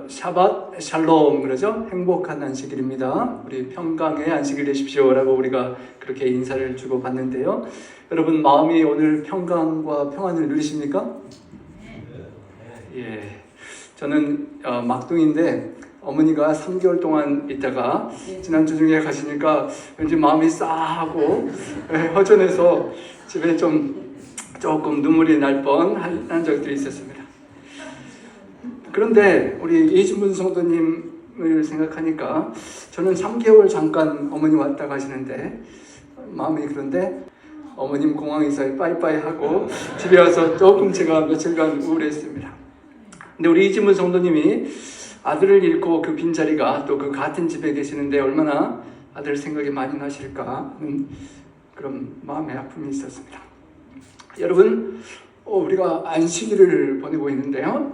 샤밧 샬롬 그러죠. 행복한 안식일입니다. 우리 평강의 안식일 되십시오라고 우리가 그렇게 인사를 주고 받는데요. 여러분 마음이 오늘 평강과 평안을 누리십니까? 예, 저는 막둥인데 어머니가 3개월 동안 있다가 지난주 중에 가시니까 왠지 마음이 싸하고 허전해서 집에 조금 눈물이 날 뻔한 적들이 있었습니다. 그런데 우리 이진분 성도님을 생각하니까 저는 3개월 잠깐 어머니 왔다 가시는데 마음이 그런데 어머님 공항에서 빠이빠이 하고 집에 와서 조금 제가 며칠간 우울했습니다. 근데 우리 이진분 성도님이 아들을 잃고 그 빈자리가 또 그 같은 집에 계시는데 얼마나 아들 생각이 많이 나실까 하는 그런 마음의 아픔이 있었습니다. 여러분, 우리가 안식일을 보내고 있는데요.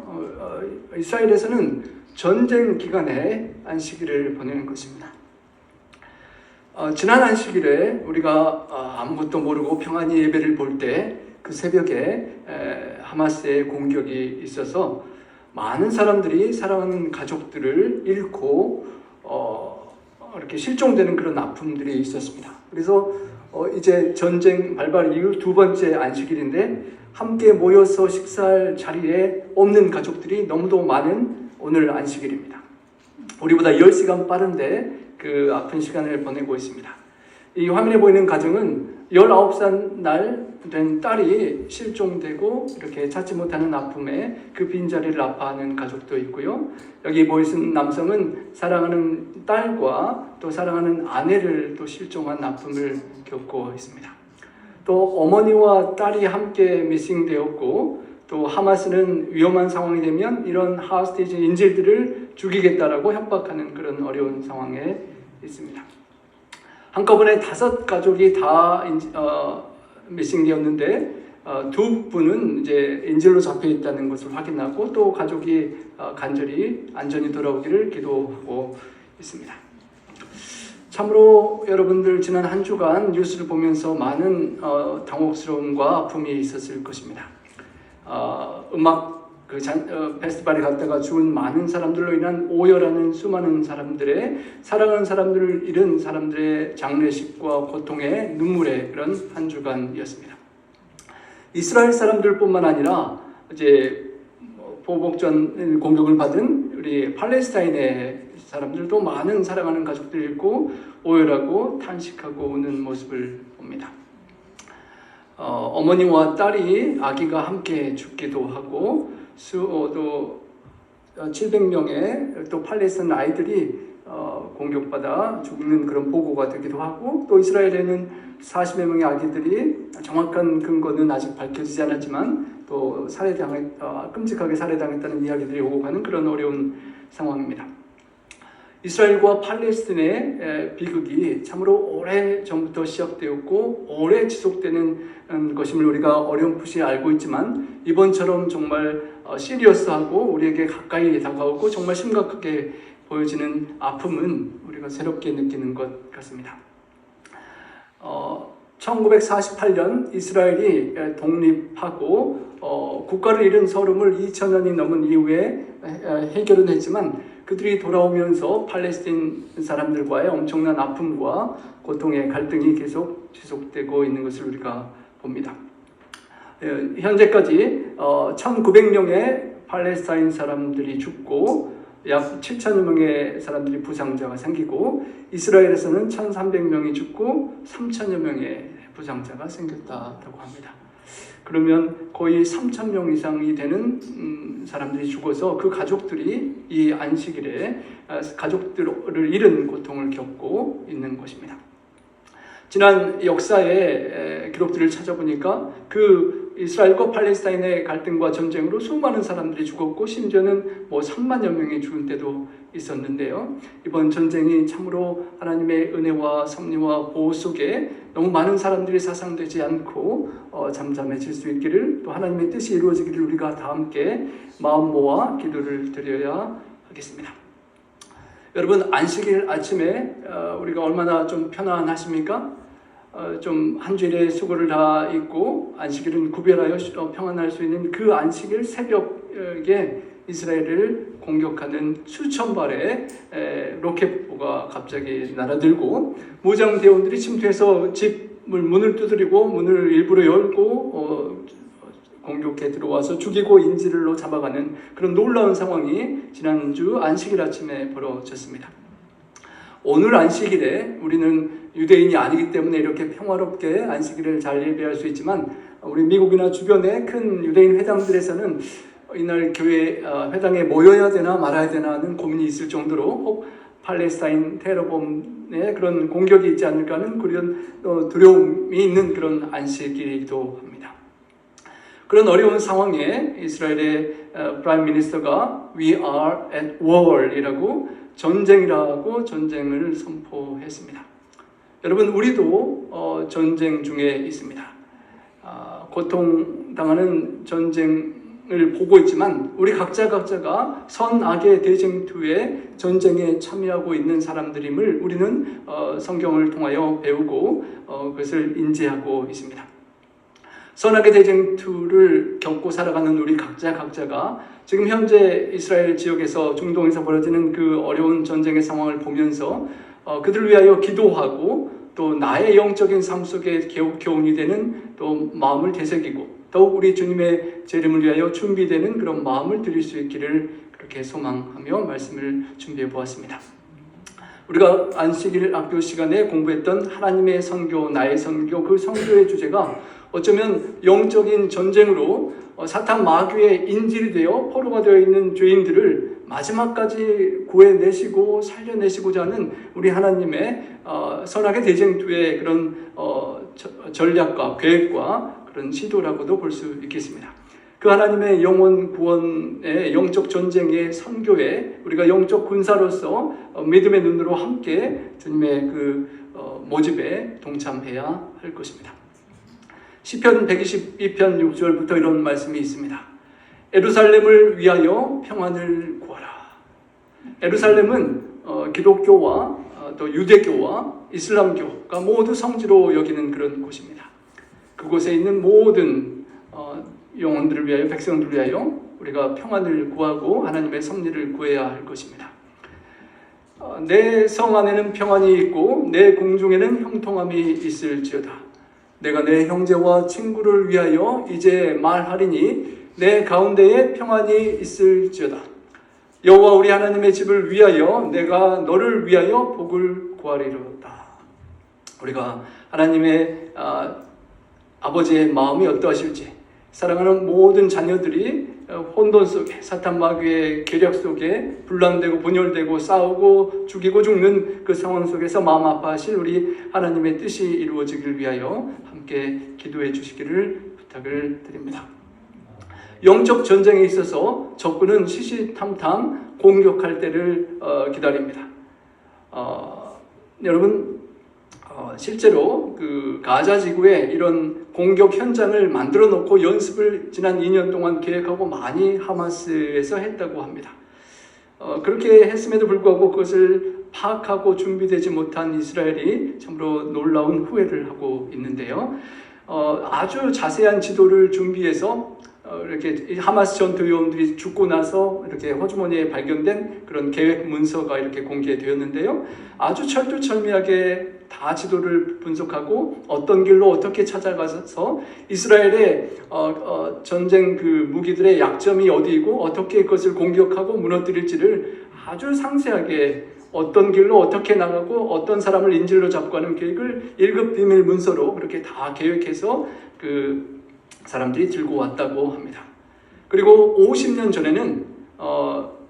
이스라엘에서는 전쟁 기간에 안식일을 보내는 것입니다. 지난 안식일에 우리가 아무것도 모르고 평안히 예배를 볼 때 그 새벽에 하마스의 공격이 있어서 많은 사람들이 사랑하는 가족들을 잃고 이렇게 실종되는 그런 아픔들이 있었습니다. 그래서 이제 전쟁 발발 이후 두 번째 안식일인데 함께 모여서 식사할 자리에 없는 가족들이 너무도 많은 오늘 안식일입니다. 우리보다 10시간 빠른데 그 아픈 시간을 보내고 있습니다. 이 화면에 보이는 가정은 19살 날 된 딸이 실종되고 이렇게 찾지 못하는 아픔에 그 빈자리를 아파하는 가족도 있고요. 여기 보이신 남성은 사랑하는 딸과 또 사랑하는 아내를 또 실종한 아픔을 겪고 있습니다. 또 어머니와 딸이 함께 미싱되었고 또 하마스는 위험한 상황이 되면 이런 하스티지 인질들을 죽이겠다라고 협박하는 그런 어려운 상황에 있습니다. 한꺼번에 5가족이 다 미싱되었는데 두 분은 이제 인질로 잡혀 있다는 것을 확인하고 또 가족이 간절히 안전히 돌아오기를 기도하고 있습니다. 참으로 여러분들 지난 한 주간 뉴스를 보면서 많은 당혹스러움과 아픔이 있었을 것입니다. 음악 페스티벌에 갔다가 죽은 많은 사람들로 인한 오열하는 수많은 사람들의 사랑하는 사람들을 잃은 사람들의 장례식과 고통의 눈물의 그런 한 주간이었습니다. 이스라엘 사람들뿐만 아니라 이제 보복전 공격을 받은 우리 팔레스타인의 사람들도 많은 사랑하는 가족들을 잃고 오열하고 탄식하고 우는 모습을 봅니다. 어머니와 딸이 아기가 함께 죽기도 하고 또 700명의 또 팔레스타인 아이들이 공격받아 죽는 그런 보고가 되기도 하고 또 이스라엘에는 40여 명의 아기들이 정확한 근거는 아직 밝혀지지 않았지만 또 끔찍하게 살해당했다는 이야기들이 오고 가는 그런 어려운 상황입니다. 이스라엘과 팔레스틴의 비극이 참으로 오래 전부터 시작되었고 오래 지속되는 것임을 우리가 어렴풋이 알고 있지만 이번처럼 정말 시리어스하고 우리에게 가까이 다가오고 정말 심각하게 보여지는 아픔은 우리가 새롭게 느끼는 것 같습니다. 1948년 이스라엘이 독립하고 국가를 잃은 서름을 2000년이 넘은 이후에 해결은 했지만 그들이 돌아오면서 팔레스틴 사람들과의 엄청난 아픔과 고통의 갈등이 계속 지속되고 있는 것을 우리가 봅니다. 현재까지 1900명의 팔레스타인 사람들이 죽고 약 7천여 명의 사람들이 부상자가 생기고 이스라엘에서는 1300명이 죽고 3000여 명의 부상자가 생겼다고 합니다. 그러면 거의 3000명 이상이 되는 사람들이 죽어서 그 가족들이 이 안식일에 가족들을 잃은 고통을 겪고 있는 것입니다. 지난 역사의 기록들을 찾아보니까 그 이스라엘과 팔레스타인의 갈등과 전쟁으로 수많은 사람들이 죽었고 심지어는 3만여 명이 죽은 때도 있었는데요. 이번 전쟁이 참으로 하나님의 은혜와 섭리와 보호 속에 너무 많은 사람들이 사상되지 않고 잠잠해질 수 있기를 또 하나님의 뜻이 이루어지기를 우리가 다 함께 마음 모아 기도를 드려야 하겠습니다. 여러분 안식일 아침에 우리가 얼마나 좀 편안하십니까? 좀 한 주일의 수고를 다 잊고 안식일은 구별하여 평안할 수 있는 그 안식일 새벽에 이스라엘을 공격하는 수천 발의 로켓포가 갑자기 날아들고 무장대원들이 침투해서 집을 문을 두드리고 문을 일부러 열고 공격해 들어와서 죽이고 인질로 잡아가는 그런 놀라운 상황이 지난주 안식일 아침에 벌어졌습니다. 오늘 안식일에 우리는 유대인이 아니기 때문에 이렇게 평화롭게 안식일을 잘 예배할 수 있지만 우리 미국이나 주변의 큰 유대인 회당들에서는 이날 교회 회당에 모여야 되나 말아야 되나 하는 고민이 있을 정도로 혹 팔레스타인 테러범의 그런 공격이 있지 않을까 하는 그런 두려움이 있는 그런 안식일이기도 합니다. 그런 어려운 상황에 이스라엘의 프라임 미니스터가 We are at war 이라고 전쟁이라고 전쟁을 선포했습니다. 여러분, 우리도 전쟁 중에 있습니다. 고통당하는 전쟁을 보고 있지만 우리 각자가 선악의 대쟁투에 전쟁에 참여하고 있는 사람들임을 우리는 성경을 통하여 배우고 그것을 인지하고 있습니다. 선악의 대쟁투를 겪고 살아가는 우리 각자가 지금 현재 이스라엘 지역에서 중동에서 벌어지는 그 어려운 전쟁의 상황을 보면서 그들을 위하여 기도하고 또 나의 영적인 삶 속에 교훈이 되는 또 마음을 되새기고 더욱 우리 주님의 재림을 위하여 준비되는 그런 마음을 드릴 수 있기를 그렇게 소망하며 말씀을 준비해 보았습니다. 우리가 안식일 학교 시간에 공부했던 하나님의 선교, 나의 선교, 그 선교의 주제가 어쩌면 영적인 전쟁으로 사탄 마귀의 인질이 되어 포로가 되어 있는 죄인들을 마지막까지 구해내시고 살려내시고자 하는 우리 하나님의 선악의 대쟁투의 그런 전략과 계획과 그런 시도라고도 볼 수 있겠습니다. 그 하나님의 영혼 구원의 영적 전쟁의 선교에 우리가 영적 군사로서 믿음의 눈으로 함께 주님의 그 모집에 동참해야 할 것입니다. 시편 122편 6절부터 이런 말씀이 있습니다. 예루살렘을 위하여 평안을 구하라. 예루살렘은 기독교와 또 유대교와 이슬람교가 모두 성지로 여기는 그런 곳입니다. 그곳에 있는 모든 영혼들을 위하여, 백성들을 위하여 우리가 평안을 구하고 하나님의 섭리를 구해야 할 것입니다. 내 성 안에는 평안이 있고 내 궁중에는 형통함이 있을지어다. 내가 내 형제와 친구를 위하여 이제 말하리니 내 가운데에 평안이 있을지어다. 여호와 우리 하나님의 집을 위하여 내가 너를 위하여 복을 구하리로다. 우리가 하나님의 아버지의 마음이 어떠하실지, 사랑하는 모든 자녀들이 혼돈 속에, 사탄 마귀의 계략 속에 분란되고 분열되고 싸우고 죽이고 죽는 그 상황 속에서 마음 아파하실 우리 하나님의 뜻이 이루어지길 위하여 함께 기도해 주시기를 부탁을 드립니다. 영적 전쟁에 있어서 적군은 시시탐탐 공격할 때를 기다립니다. 여러분, 실제로 그 가자 지구에 이런 공격 현장을 만들어 놓고 연습을 지난 2년 동안 계획하고 많이 하마스에서 했다고 합니다. 그렇게 했음에도 불구하고 그것을 파악하고 준비되지 못한 이스라엘이 참으로 놀라운 후회를 하고 있는데요. 아주 자세한 지도를 준비해서 이렇게 하마스 전투 요원들이 죽고 나서 이렇게 호주머니에 발견된 그런 계획 문서가 이렇게 공개되었는데요. 아주 철두철미하게 다 지도를 분석하고 어떤 길로 어떻게 찾아가서 이스라엘의 전쟁 그 무기들의 약점이 어디이고 어떻게 그것을 공격하고 무너뜨릴지를 아주 상세하게 어떤 길로 어떻게 나가고 어떤 사람을 인질로 잡고 하는 계획을 1급 비밀 문서로 그렇게 다 계획해서 그 사람들이 들고 왔다고 합니다. 그리고 50년 전에는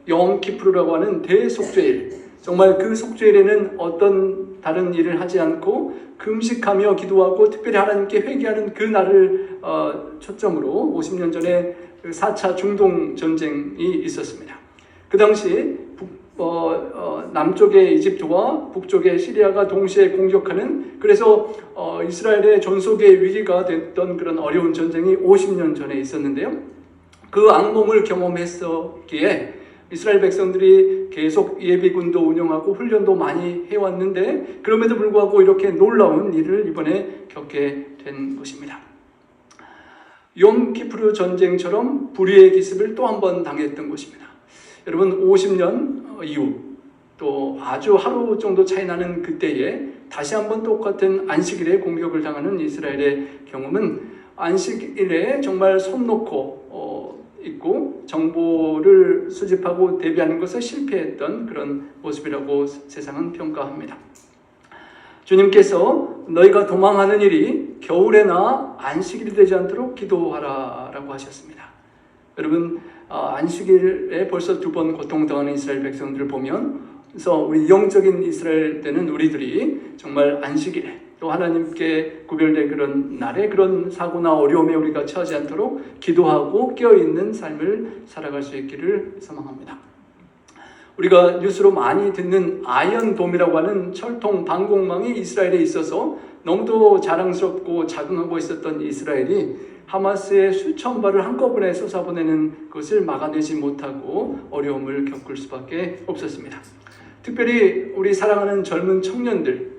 욤 키프르라고 하는 대속죄일, 정말 그 속죄일에는 어떤 다른 일을 하지 않고 금식하며 기도하고 특별히 하나님께 회개하는 그 날을 초점으로 50년 전에 4차 중동 전쟁이 있었습니다. 그 당시 남쪽의 이집트와 북쪽의 시리아가 동시에 공격하는, 그래서 이스라엘의 전속의 위기가 됐던 그런 어려운 전쟁이 50년 전에 있었는데요. 그 악몽을 경험했었기에 이스라엘 백성들이 계속 예비군도 운영하고 훈련도 많이 해왔는데 그럼에도 불구하고 이렇게 놀라운 일을 이번에 겪게 된 것입니다. 욤 키프르 전쟁처럼 불의의 기습을 또 한 번 당했던 것입니다. 여러분 50년 이후 또 아주 하루 정도 차이 나는 그때에 다시 한번 똑같은 안식일에 공격을 당하는 이스라엘의 경험은 안식일에 정말 손 놓고 있고 정보를 수집하고 대비하는 것에 실패했던 그런 모습이라고 세상은 평가합니다. 주님께서 너희가 도망하는 일이 겨울에나 안식일이 되지 않도록 기도하라라고 하셨습니다. 여러분 안식일에 벌써 2번 고통당하는 이스라엘 백성들을 보면 그래서 우리 영적인 이스라엘 때는 우리들이 정말 안식일에 또 하나님께 구별된 그런 날에 그런 사고나 어려움에 우리가 처하지 않도록 기도하고 깨어있는 삶을 살아갈 수 있기를 소망합니다. 우리가 뉴스로 많이 듣는 아이언돔이라고 하는 철통 방공망이 이스라엘에 있어서 너무도 자랑스럽고 자긍하고 있었던 이스라엘이 하마스의 수천 발을 한꺼번에 쏟아보내는 것을 막아내지 못하고 어려움을 겪을 수밖에 없었습니다. 특별히 우리 사랑하는 젊은 청년들,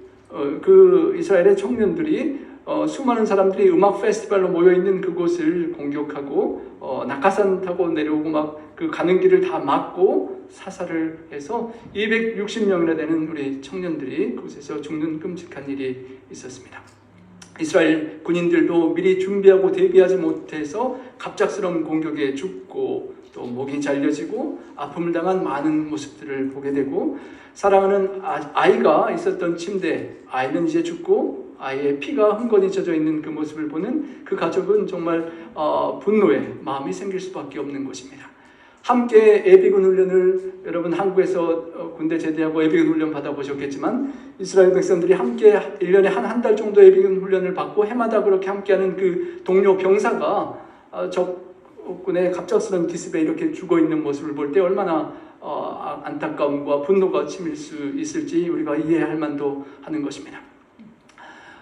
그 이스라엘의 청년들이 수많은 사람들이 음악 페스티벌로 모여있는 그곳을 공격하고 낙하산 타고 내려오고 막 그 가는 길을 다 막고 사살을 해서 260명이나 되는 우리 청년들이 그곳에서 죽는 끔찍한 일이 있었습니다. 이스라엘 군인들도 미리 준비하고 대비하지 못해서 갑작스러운 공격에 죽고 또 목이 잘려지고 아픔을 당한 많은 모습들을 보게 되고 사랑하는 아이가 있었던 침대, 아이는 이제 죽고 아이의 피가 흥건히 젖어 있는 그 모습을 보는 그 가족은 정말 분노의 마음이 생길 수밖에 없는 것입니다. 함께 예비군 훈련을 여러분 한국에서 군대 제대하고 예비군 훈련 받아보셨겠지만 이스라엘 백성들이 함께 1년에 한 달 정도 예비군 훈련을 받고 해마다 그렇게 함께하는 그 동료 병사가 적군의 갑작스러운 기습에 이렇게 죽어있는 모습을 볼 때 얼마나 안타까움과 분노가 치밀 수 있을지 우리가 이해할 만도 하는 것입니다.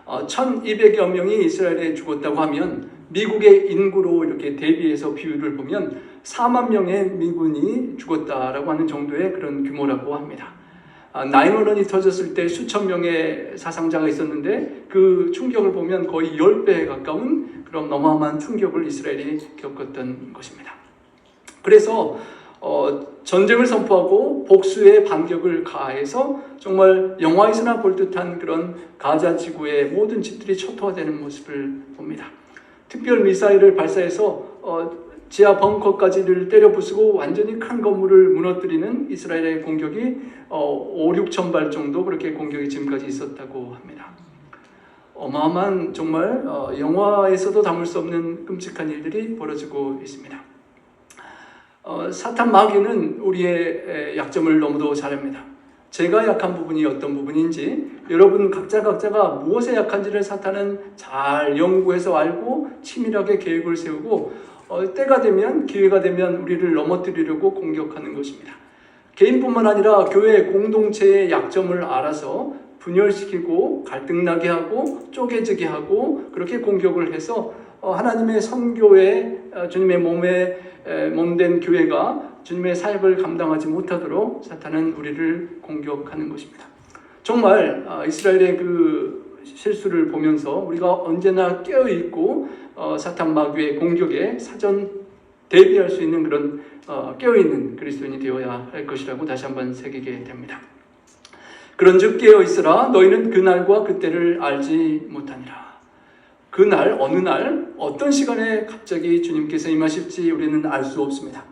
1200여 명이 이스라엘에 죽었다고 하면 미국의 인구로 이렇게 대비해서 비율을 보면 4만 명의 미군이 죽었다라고 하는 정도의 그런 규모라고 합니다. 9/11이 터졌을 때 수천 명의 사상자가 있었는데 그 충격을 보면 거의 10배에 가까운 그런 어마어마한 충격을 이스라엘이 겪었던 것입니다. 그래서 전쟁을 선포하고 복수의 반격을 가해서 정말 영화에서나 볼 듯한 그런 가자 지구의 모든 집들이 초토화되는 모습을 봅니다. 특별 미사일을 발사해서 지하 벙커까지를 때려 부수고 완전히 큰 건물을 무너뜨리는 이스라엘의 공격이 5-6천 발 정도 그렇게 공격이 지금까지 있었다고 합니다. 어마어마한 정말 영화에서도 담을 수 없는 끔찍한 일들이 벌어지고 있습니다. 사탄 마귀는 우리의 약점을 너무도 잘 압니다. 제가 약한 부분이 어떤 부분인지 여러분 각자가 무엇에 약한지를 사탄은 잘 연구해서 알고 치밀하게 계획을 세우고 때가 되면 기회가 되면 우리를 넘어뜨리려고 공격하는 것입니다. 개인뿐만 아니라 교회 공동체의 약점을 알아서 분열시키고 갈등나게 하고 쪼개지게 하고 그렇게 공격을 해서 하나님의 선교회 주님의 몸된 교회가 주님의 사역을 감당하지 못하도록 사탄은 우리를 공격하는 것입니다. 정말 이스라엘의 그 실수를 보면서 우리가 언제나 깨어있고 사탄 마귀의 공격에 사전 대비할 수 있는 그런 깨어있는 그리스도인이 되어야 할 것이라고 다시 한번 새기게 됩니다. 그런즉 깨어있으라 너희는 그날과 그때를 알지 못하니라. 그날 어느 날 어떤 시간에 갑자기 주님께서 임하실지 우리는 알 수 없습니다.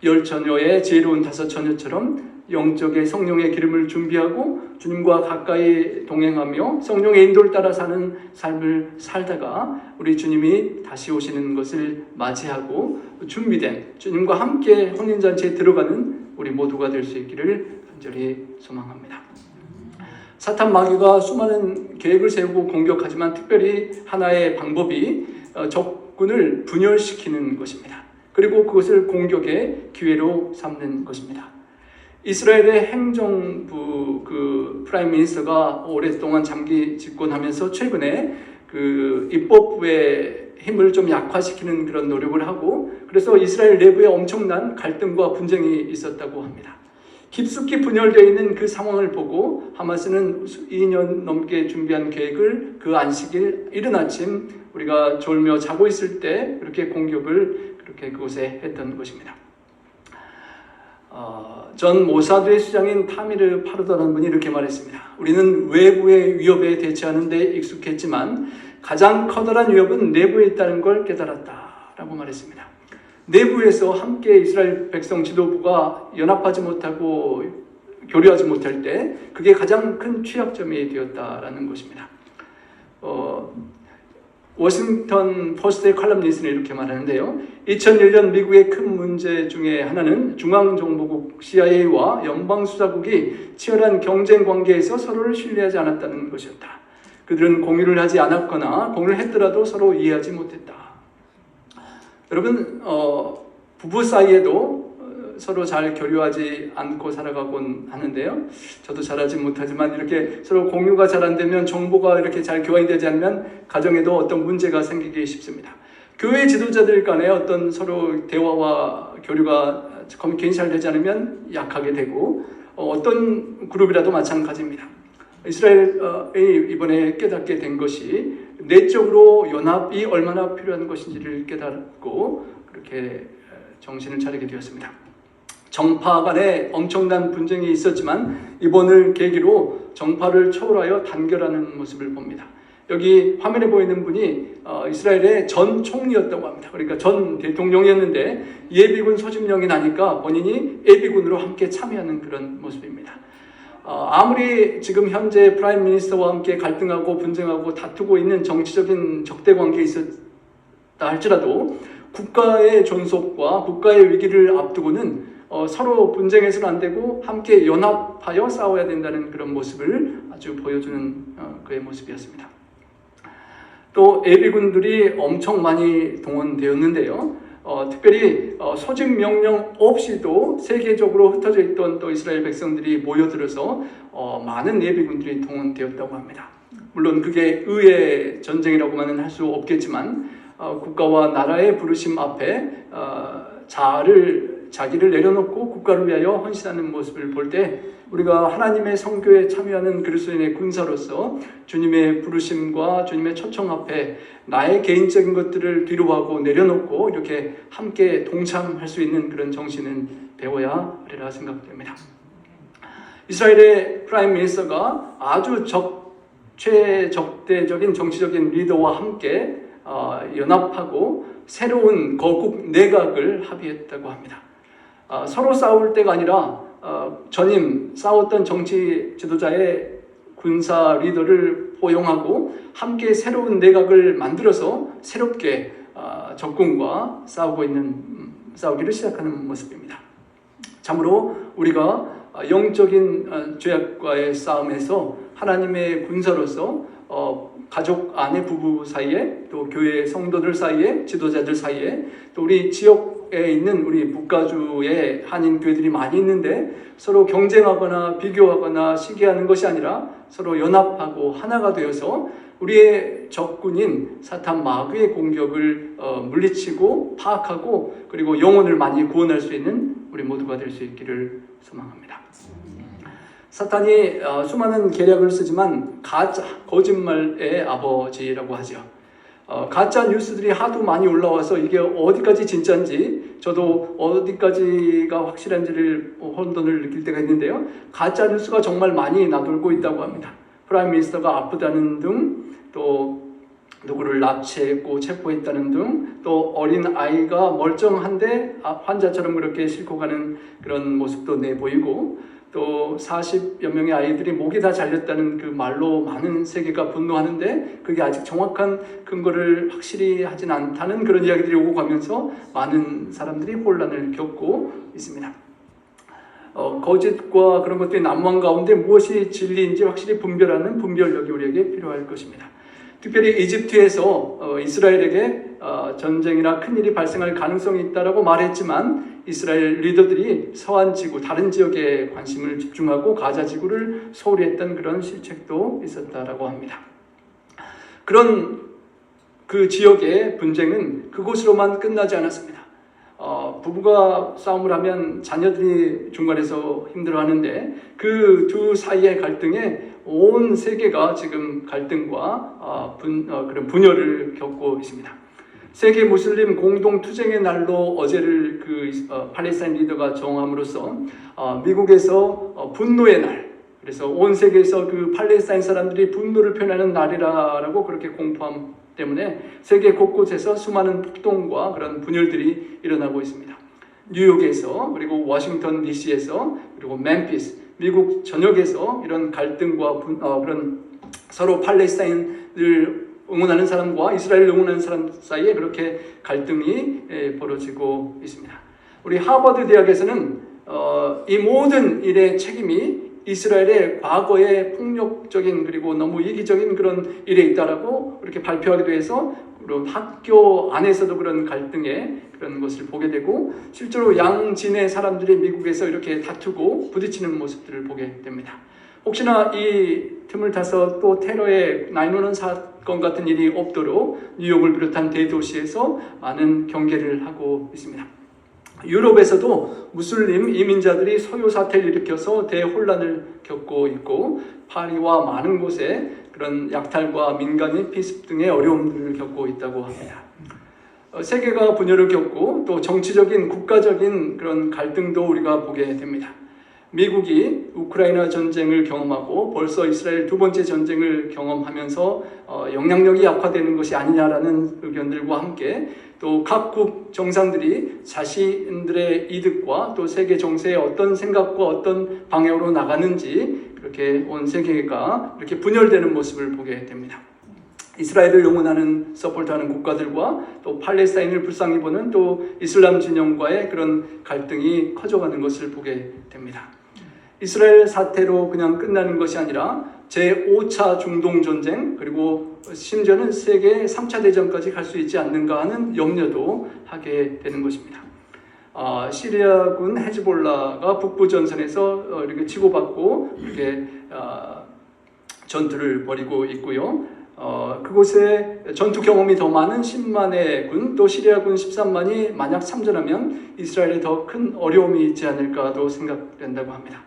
10처녀의 지혜로운 5처녀처럼 영적의 성령의 기름을 준비하고 주님과 가까이 동행하며 성령의 인도를 따라 사는 삶을 살다가 우리 주님이 다시 오시는 것을 맞이하고 준비된 주님과 함께 혼인잔치에 들어가는 우리 모두가 될 수 있기를 간절히 소망합니다. 사탄 마귀가 수많은 계획을 세우고 공격하지만 특별히 하나의 방법이 적군을 분열시키는 것입니다. 그리고 그것을 공격의 기회로 삼는 것입니다. 이스라엘의 행정부 그 프라임 미니스터가 오랫동안 장기 집권하면서 최근에 그 입법부의 힘을 좀 약화시키는 그런 노력을 하고 그래서 이스라엘 내부에 엄청난 갈등과 분쟁이 있었다고 합니다. 깊숙이 분열되어 있는 그 상황을 보고 하마스는 2년 넘게 준비한 계획을 그 안식일 이른 아침 우리가 졸며 자고 있을 때 그렇게 공격을 그렇게 그곳에 했던 것입니다. 전 모사드의 수장인 타미르 파르도라는 분이 이렇게 말했습니다. 우리는 외부의 위협에 대처하는 데 익숙했지만 가장 커다란 위협은 내부에 있다는 걸 깨달았다라고 말했습니다. 내부에서 함께 이스라엘 백성 지도부가 연합하지 못하고 교류하지 못할 때 그게 가장 큰 취약점이 되었다라는 것입니다. 워싱턴 포스트의 칼럼니스트는 이렇게 말하는데요. 2001년 미국의 큰 문제 중에 하나는 중앙정보국 CIA와 연방수사국이 치열한 경쟁 관계에서 서로를 신뢰하지 않았다는 것이었다. 그들은 공유를 하지 않았거나 공유를 했더라도 서로 이해하지 못했다. 여러분, 부부 사이에도 서로 잘 교류하지 않고 살아가곤 하는데요. 저도 잘하지 못하지만 이렇게 서로 공유가 잘 안 되면, 정보가 이렇게 잘 교환이 되지 않으면 가정에도 어떤 문제가 생기기 쉽습니다. 교회 지도자들 간에 어떤 서로 대화와 교류가 커뮤니케이션이 잘 되지 않으면 약하게 되고, 어떤 그룹이라도 마찬가지입니다. 이스라엘이 이번에 깨닫게 된 것이 내적으로 연합이 얼마나 필요한 것인지를 깨닫고 그렇게 정신을 차리게 되었습니다. 정파 간에 엄청난 분쟁이 있었지만 이번을 계기로 정파를 초월하여 단결하는 모습을 봅니다. 여기 화면에 보이는 분이 이스라엘의 전 총리였다고 합니다. 그러니까 전 대통령이었는데 예비군 소집령이 나니까 본인이 예비군으로 함께 참여하는 그런 모습입니다. 아무리 지금 현재 프라임 미니스터와 함께 갈등하고 분쟁하고 다투고 있는 정치적인 적대관계에 있었다 할지라도 국가의 존속과 국가의 위기를 앞두고는 서로 분쟁해서는 안 되고 함께 연합하여 싸워야 된다는 그런 모습을 아주 보여주는 그의 모습이었습니다. 또 예비군들이 엄청 많이 동원되었는데요. 특별히 소집 명령 없이도 세계적으로 흩어져 있던 또 이스라엘 백성들이 모여들어서 많은 예비군들이 동원되었다고 합니다. 물론 그게 의의 전쟁이라고만은 할 수 없겠지만 국가와 나라의 부르심 앞에 자기를 내려놓고 국가를 위하여 헌신하는 모습을 볼 때 우리가 하나님의 성교에 참여하는 그리스도인의 군사로서 주님의 부르심과 주님의 초청 앞에 나의 개인적인 것들을 뒤로하고 내려놓고 이렇게 함께 동참할 수 있는 그런 정신은 배워야 하리라 생각됩니다. 이스라엘의 프라임 미니스터가 아주 최적대적인 정치적인 리더와 함께 연합하고 새로운 거국 내각을 합의했다고 합니다. 서로 싸울 때가 아니라 전임 싸웠던 정치 지도자의 군사 리더를 포용하고 함께 새로운 내각을 만들어서 새롭게 적군과 싸우기를 시작하는 모습입니다. 참으로 우리가 영적인 죄악과의 싸움에서 하나님의 군사로서 가족 아내 부부 사이에, 또 교회 성도들 사이에, 지도자들 사이에, 또 우리 지역에 있는 우리 북가주의 한인 교회들이 많이 있는데 서로 경쟁하거나 비교하거나 시기하는 것이 아니라 서로 연합하고 하나가 되어서 우리의 적군인 사탄 마귀의 공격을 물리치고 파악하고 그리고 영혼을 많이 구원할 수 있는 우리 모두가 될 수 있기를 소망합니다. 사탄이 수많은 계략을 쓰지만 가짜, 거짓말의 아버지라고 하죠. 가짜 뉴스들이 하도 많이 올라와서 이게 어디까지 진짜인지 저도 어디까지가 확실한지를 혼돈을 느낄 때가 있는데요. 가짜 뉴스가 정말 많이 나돌고 있다고 합니다. 프라임 미니스터가 아프다는 등, 또 누구를 납치했고 체포했다는 등, 또 어린 아이가 멀쩡한데 환자처럼 그렇게 싣고 가는 그런 모습도 내보이고, 또 40여 명의 아이들이 목이 다 잘렸다는 그 말로 많은 세계가 분노하는데 그게 아직 정확한 근거를 확실히 하진 않다는 그런 이야기들이 오고 가면서 많은 사람들이 혼란을 겪고 있습니다. 거짓과 그런 것들이 난무한 가운데 무엇이 진리인지 확실히 분별하는 분별력이 우리에게 필요할 것입니다. 특별히 이집트에서 이스라엘에게 전쟁이나 큰일이 발생할 가능성이 있다라고 말했지만 이스라엘 리더들이 서한 지구, 다른 지역에 관심을 집중하고 가자 지구를 소홀히 했던 그런 실책도 있었다라고 합니다. 그런 그 지역의 분쟁은 그곳으로만 끝나지 않았습니다. 부부가 싸움을 하면 자녀들이 중간에서 힘들어하는데 그 두 사이의 갈등에 온 세계가 지금 갈등과 그런 분열을 겪고 있습니다. 세계 무슬림 공동 투쟁의 날로 어제를 팔레스타인 리더가 정함으로써 미국에서 분노의 날, 그래서 온 세계에서 그 팔레스타인 사람들이 분노를 표현하는 날이라고 그렇게 공포함 때문에 세계 곳곳에서 수많은 폭동과 그런 분열들이 일어나고 있습니다. 뉴욕에서, 그리고 워싱턴 DC에서, 그리고 멤피스, 미국 전역에서 이런 갈등과 그런 서로 팔레스타인을 응원하는 사람과 이스라엘을 응원하는 사람 사이에 그렇게 갈등이 벌어지고 있습니다. 우리 하버드 대학에서는 이 모든 일의 책임이 이스라엘의 과거의 폭력적인 그리고 너무 이기적인 그런 일에 있다라고 그렇게 발표하기도 해서 그런 학교 안에서도 그런 갈등의 그런 것을 보게 되고, 실제로 양진의 사람들이 미국에서 이렇게 다투고 부딪히는 모습들을 보게 됩니다. 혹시나 이 틈을 타서 또 테러의 9/11 사건 같은 일이 없도록 뉴욕을 비롯한 대도시에서 많은 경계를 하고 있습니다. 유럽에서도 무슬림 이민자들이 소요 사태를 일으켜서 대혼란을 겪고 있고, 파리와 많은 곳에 그런 약탈과 민간인 피습 등의 어려움들을 겪고 있다고 합니다. 세계가 분열을 겪고 또 정치적인 국가적인 그런 갈등도 우리가 보게 됩니다. 미국이 우크라이나 전쟁을 경험하고 벌써 이스라엘 두 번째 전쟁을 경험하면서 영향력이 약화되는 것이 아니냐라는 의견들과 함께 또 각국 정상들이 자신들의 이득과 또 세계 정세의 어떤 생각과 어떤 방향으로 나가는지 그렇게 온 세계가 이렇게 분열되는 모습을 보게 됩니다. 이스라엘을 응원하는 서포트하는 국가들과 또 팔레스타인을 불쌍히 보는 또 이슬람 진영과의 그런 갈등이 커져가는 것을 보게 됩니다. 이스라엘 사태로 그냥 끝나는 것이 아니라 제5차 중동전쟁, 그리고 심지어는 세계 3차 대전까지 갈 수 있지 않는가 하는 염려도 하게 되는 것입니다. 시리아군 헤즈볼라가 북부 전선에서 이렇게 치고받고 이렇게 전투를 벌이고 있고요. 그곳에 전투 경험이 더 많은 10만의 군, 또 시리아군 13만이 만약 참전하면 이스라엘에 더 큰 어려움이 있지 않을까도 생각된다고 합니다.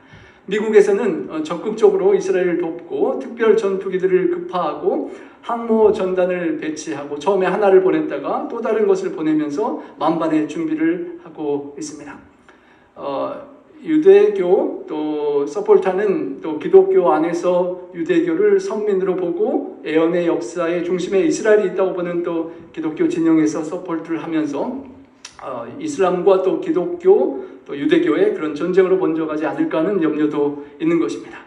미국에서는 적극적으로 이스라엘을 돕고 특별 전투기들을 급파하고 항모 전단을 배치하고 처음에 하나를 보냈다가 또 다른 것을 보내면서 만반의 준비를 하고 있습니다. 유대교 또 서폴타는 또 기독교 안에서 유대교를 선민으로 보고 애언의 역사의 중심에 이스라엘이 있다고 보는 또 기독교 진영에서 서폴트를 하면서 이슬람과 또 기독교 또 유대교의 그런 전쟁으로 번져가지 않을까 하는 염려도 있는 것입니다.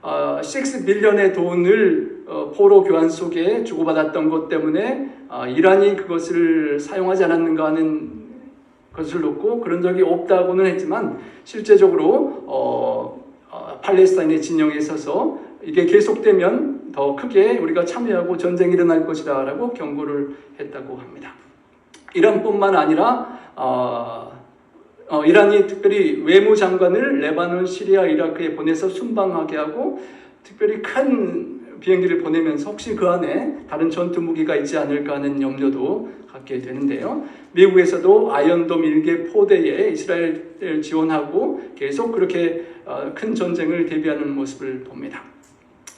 6 빌리언의 돈을 포로 교환 속에 주고받았던 것 때문에 이란이 그것을 사용하지 않았는가 하는 것을 놓고 그런 적이 없다고는 했지만 실제적으로 팔레스타인의 진영에 있어서 이게 계속되면 더 크게 우리가 참여하고 전쟁이 일어날 것이다 라고 경고를 했다고 합니다. 이란뿐만 아니라 이란이 특별히 외무장관을 레바논, 시리아, 이라크에 보내서 순방하게 하고 특별히 큰 비행기를 보내면서 혹시 그 안에 다른 전투 무기가 있지 않을까 하는 염려도 갖게 되는데요. 미국에서도 아이언돔 1개 포대에 이스라엘을 지원하고 계속 그렇게 큰 전쟁을 대비하는 모습을 봅니다.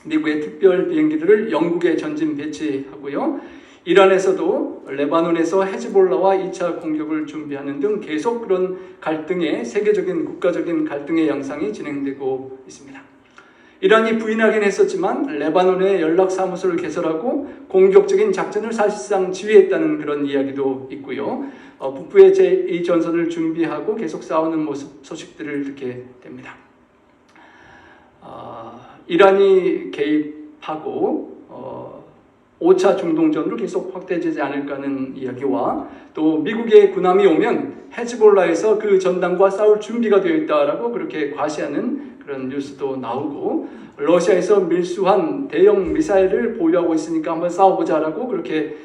미국의 특별 비행기들을 영국에 전진 배치하고요. 이란에서도 레바논에서 헤즈볼라와 2차 공격을 준비하는 등 계속 그런 갈등의 세계적인 국가적인 갈등의 양상이 진행되고 있습니다. 이란이 부인하긴 했었지만 레바논에 연락사무소를 개설하고 공격적인 작전을 사실상 지휘했다는 그런 이야기도 있고요. 북부의 제2전선을 준비하고 계속 싸우는 모습 소식들을 듣게 됩니다. 이란이 개입하고 5차 중동전으로 계속 확대되지 않을까 하는 이야기와 또 미국의 군함이 오면 헤즈볼라에서 그 전단과 싸울 준비가 되어 있다라고 그렇게 과시하는 그런 뉴스도 나오고, 러시아에서 밀수한 대형 미사일을 보유하고 있으니까 한번 싸워보자라고 그렇게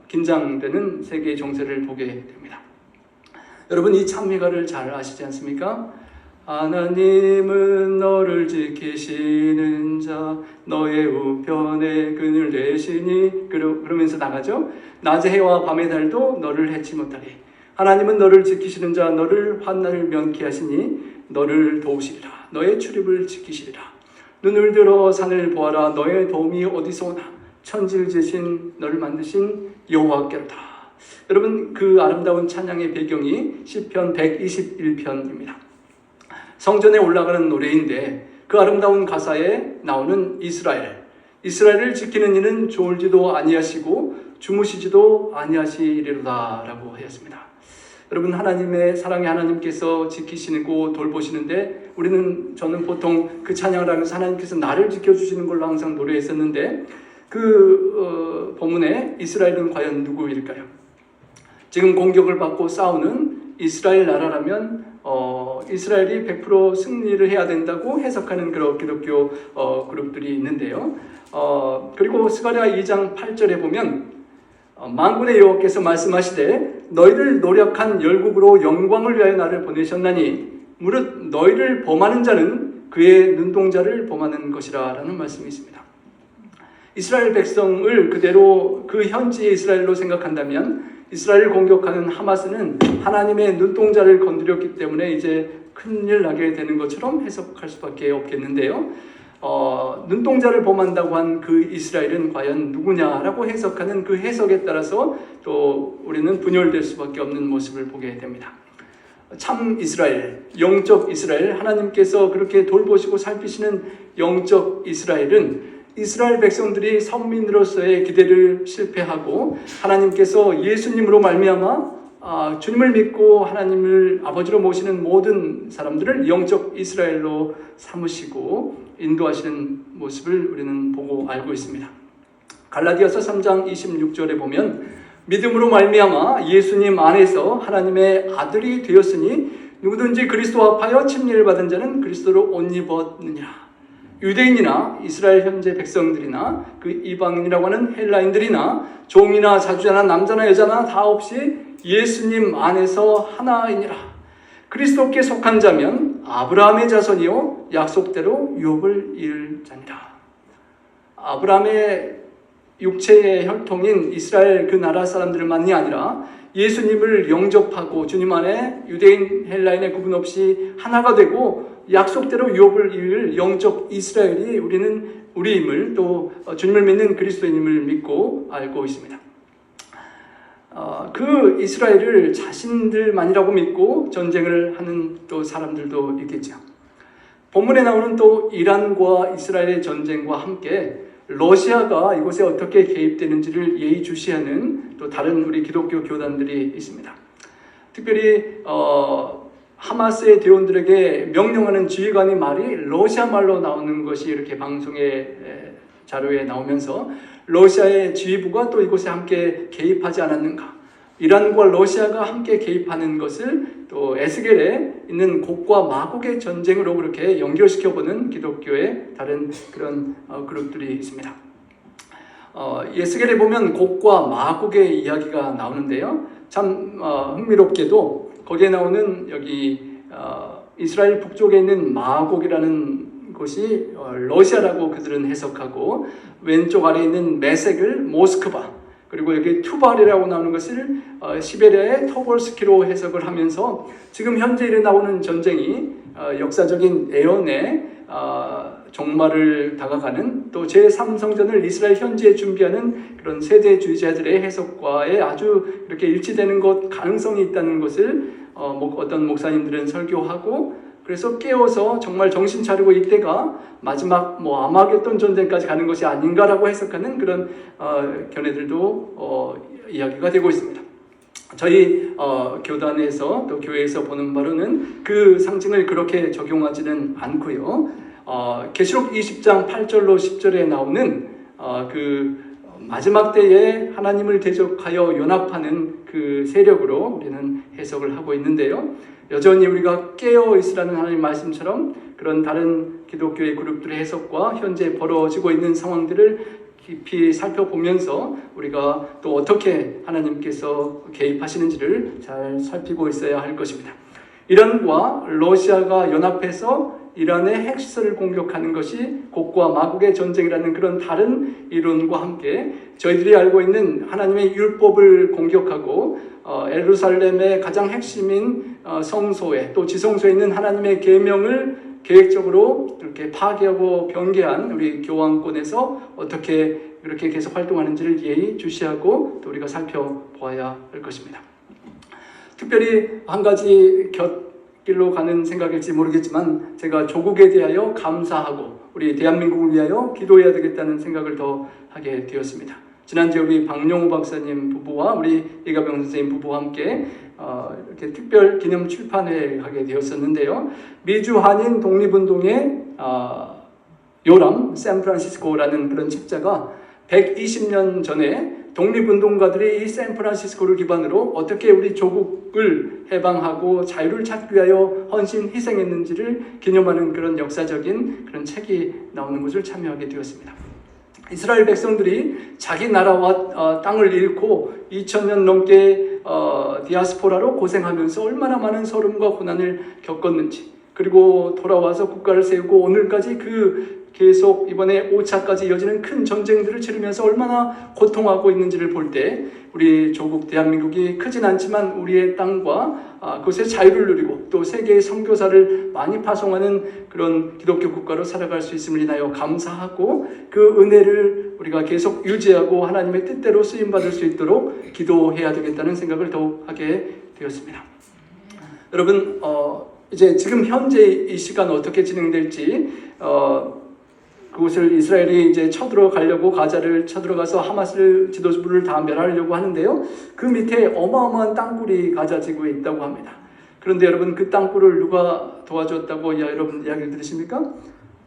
긴장되는 세계의 정세를 보게 됩니다. 여러분, 이 찬미가를 잘 아시지 않습니까? 하나님은 너를 지키시는 자, 너의 우편에 그늘 내시니, 그러면서 나가죠. 낮의 해와 밤의 달도 너를 해치 못하리. 하나님은 너를 지키시는 자, 너를 환난을 면케하시니 너를 도우시리라. 너의 출입을 지키시리라. 눈을 들어 산을 보아라. 너의 도움이 어디서 오나? 천지를 지신 너를 만드신 여호와께로다. 여러분, 그 아름다운 찬양의 배경이 시편 121편입니다. 성전에 올라가는 노래인데 그 아름다운 가사에 나오는 이스라엘을 지키는 이는 졸지도 아니하시고 주무시지도 아니하시리로다 라고 하였습니다. 여러분, 하나님의 사랑의 하나님께서 지키시고 돌보시는데 저는 보통 그 찬양을 하면서 하나님께서 나를 지켜주시는 걸로 항상 노래했었는데 그 본문에 이스라엘은 과연 누구일까요? 지금 공격을 받고 싸우는 이스라엘 나라라면 이스라엘이 100% 승리를 해야 된다고 해석하는 그런 기독교 그룹들이 있는데요. 그리고 스가랴 2장 8절에 보면 만군의 여호와께서 말씀하시되 너희를 노력한 열국으로 영광을 위하여 나를 보내셨나니 무릇 너희를 범하는 자는 그의 눈동자를 범하는 것이라 라는 말씀이 있습니다. 이스라엘 백성을 그대로 그 현지의 이스라엘로 생각한다면 이스라엘을 공격하는 하마스는 하나님의 눈동자를 건드렸기 때문에 이제 큰일 나게 되는 것처럼 해석할 수밖에 없겠는데요. 눈동자를 범한다고 한 그 이스라엘은 과연 누구냐라고 해석하는 그 해석에 따라서 또 우리는 분열될 수밖에 없는 모습을 보게 됩니다. 참 이스라엘, 영적 이스라엘, 하나님께서 그렇게 돌보시고 살피시는 영적 이스라엘은 이스라엘 백성들이 선민으로서의 기대를 실패하고 하나님께서 예수님으로 말미암아 주님을 믿고 하나님을 아버지로 모시는 모든 사람들을 영적 이스라엘로 삼으시고 인도하시는 모습을 우리는 보고 알고 있습니다. 갈라디아서 3장 26절에 보면 믿음으로 말미암아 예수님 안에서 하나님의 아들이 되었으니 누구든지 그리스도와 합하여 침례를 받은 자는 그리스도로 옷 입었느니라. 유대인이나 이스라엘 현재 백성들이나 그 이방인이라고 하는 헬라인들이나 종이나 자주자나 남자나 여자나 다 없이 예수님 안에서 하나이니라. 그리스도께 속한 자면 아브라함의 자손이요 약속대로 유업을 이을 자니라. 아브라함의 육체의 혈통인 이스라엘 그 나라 사람들만이 아니라 예수님을 영접하고 주님 안에 유대인 헬라인의 구분 없이 하나가 되고 약속대로 유업을 이을 영적 이스라엘이 우리임을 또 주님을 믿는 그리스도인임을 믿고 알고 있습니다. 그 이스라엘을 자신들만이라고 믿고 전쟁을 하는 또 사람들도 있겠죠. 본문에 나오는 또 이란과 이스라엘의 전쟁과 함께 러시아가 이곳에 어떻게 개입되는지를 예의주시하는 또 다른 우리 기독교 교단들이 있습니다. 특별히 하마스의 대원들에게 명령하는 지휘관의 말이 러시아 말로 나오는 것이 이렇게 방송의 자료에 나오면서 러시아의 지휘부가 또 이곳에 함께 개입하지 않았는가, 이란과 러시아가 함께 개입하는 것을 또 에스겔에 있는 곡과 마곡의 전쟁으로 그렇게 연결시켜보는 기독교의 다른 그런 그룹들이 있습니다. 에스겔에 보면 곡과 마곡의 이야기가 나오는데요. 참 흥미롭게도 거기에 나오는 여기 이스라엘 북쪽에 있는 마곡이라는 곳이 러시아라고 그들은 해석하고, 왼쪽 아래에 있는 메색을 모스크바, 그리고 여기 투발이라고 나오는 것을 시베리아의 토볼스키로 해석을 하면서 지금 현재 일어나는 전쟁이 역사적인 애언의 종말을 다가가는 또 제3성전을 이스라엘 현지에 준비하는 그런 세대주의자들의 해석과에 아주 이렇게 일치되는 것 가능성이 있다는 것을 어떤 목사님들은 설교하고, 그래서 깨워서 정말 정신 차리고 이때가 마지막 아마겟돈 전쟁까지 가는 것이 아닌가라고 해석하는 그런 견해들도 이야기가 되고 있습니다. 저희 교단에서 또 교회에서 보는 바로는 그 상징을 그렇게 적용하지는 않고요. 계시록 20장 8절로 10절에 나오는 그 마지막 때에 하나님을 대적하여 연합하는 그 세력으로 우리는 해석을 하고 있는데요. 여전히 우리가 깨어 있으라는 하나님 말씀처럼 그런 다른 기독교의 그룹들의 해석과 현재 벌어지고 있는 상황들을 깊이 살펴보면서 우리가 또 어떻게 하나님께서 개입하시는지를 잘 살피고 있어야 할 것입니다. 이란과 러시아가 연합해서 이란의 핵시설을 공격하는 것이 곡과 마곡의 전쟁이라는 그런 다른 이론과 함께 저희들이 알고 있는 하나님의 율법을 공격하고 예루살렘의 가장 핵심인 성소에 또 지성소에 있는 하나님의 계명을 계획적으로 이렇게 파괴하고 변개한 우리 교황권에서 어떻게 그렇게 계속 활동하는지를 예의 주시하고 또 우리가 살펴보아야 할 것입니다. 특별히 한 가지 곁길로 가는 생각일지 모르겠지만 제가 조국에 대하여 감사하고 우리 대한민국을 위하여 기도해야 되겠다는 생각을 더 하게 되었습니다. 지난주에 우리 박용호 박사님 부부와 우리 이가병 선생님 부부와 함께 이렇게 특별 기념 출판회에 가게 되었었는데요. 미주 한인 독립운동의 요람 샌프란시스코라는 그런 책자가 120년 전에 독립운동가들이 이 샌프란시스코를 기반으로 어떻게 우리 조국을 해방하고 자유를 찾기 위하여 헌신 희생했는지를 기념하는 그런 역사적인 그런 책이 나오는 것을 참여하게 되었습니다. 이스라엘 백성들이 자기 나라와 땅을 잃고 2000년 넘게 디아스포라로 고생하면서 얼마나 많은 서름과 고난을 겪었는지, 그리고 돌아와서 국가를 세우고 오늘까지 계속 이번에 5차까지 이어지는 큰 전쟁들을 치르면서 얼마나 고통하고 있는지를 볼 때 우리 조국 대한민국이 크진 않지만 우리의 땅과 그것의 자유를 누리고 또 세계의 선교사를 많이 파송하는 그런 기독교 국가로 살아갈 수 있음을 인하여 감사하고 그 은혜를 우리가 계속 유지하고 하나님의 뜻대로 쓰임받을 수 있도록 기도해야 되겠다는 생각을 더욱 하게 되었습니다. 여러분 이제 지금 현재 이 시간 어떻게 진행될지 그곳을 이스라엘이 이제 쳐들어가려고 가자를 쳐들어가서 하마스 지도부를 다 멸하려고 하는데요. 그 밑에 어마어마한 땅굴이 가자 지구에 있다고 합니다. 그런데 여러분 그 땅굴을 누가 도와줬다고 여러분 이야기를 들으십니까?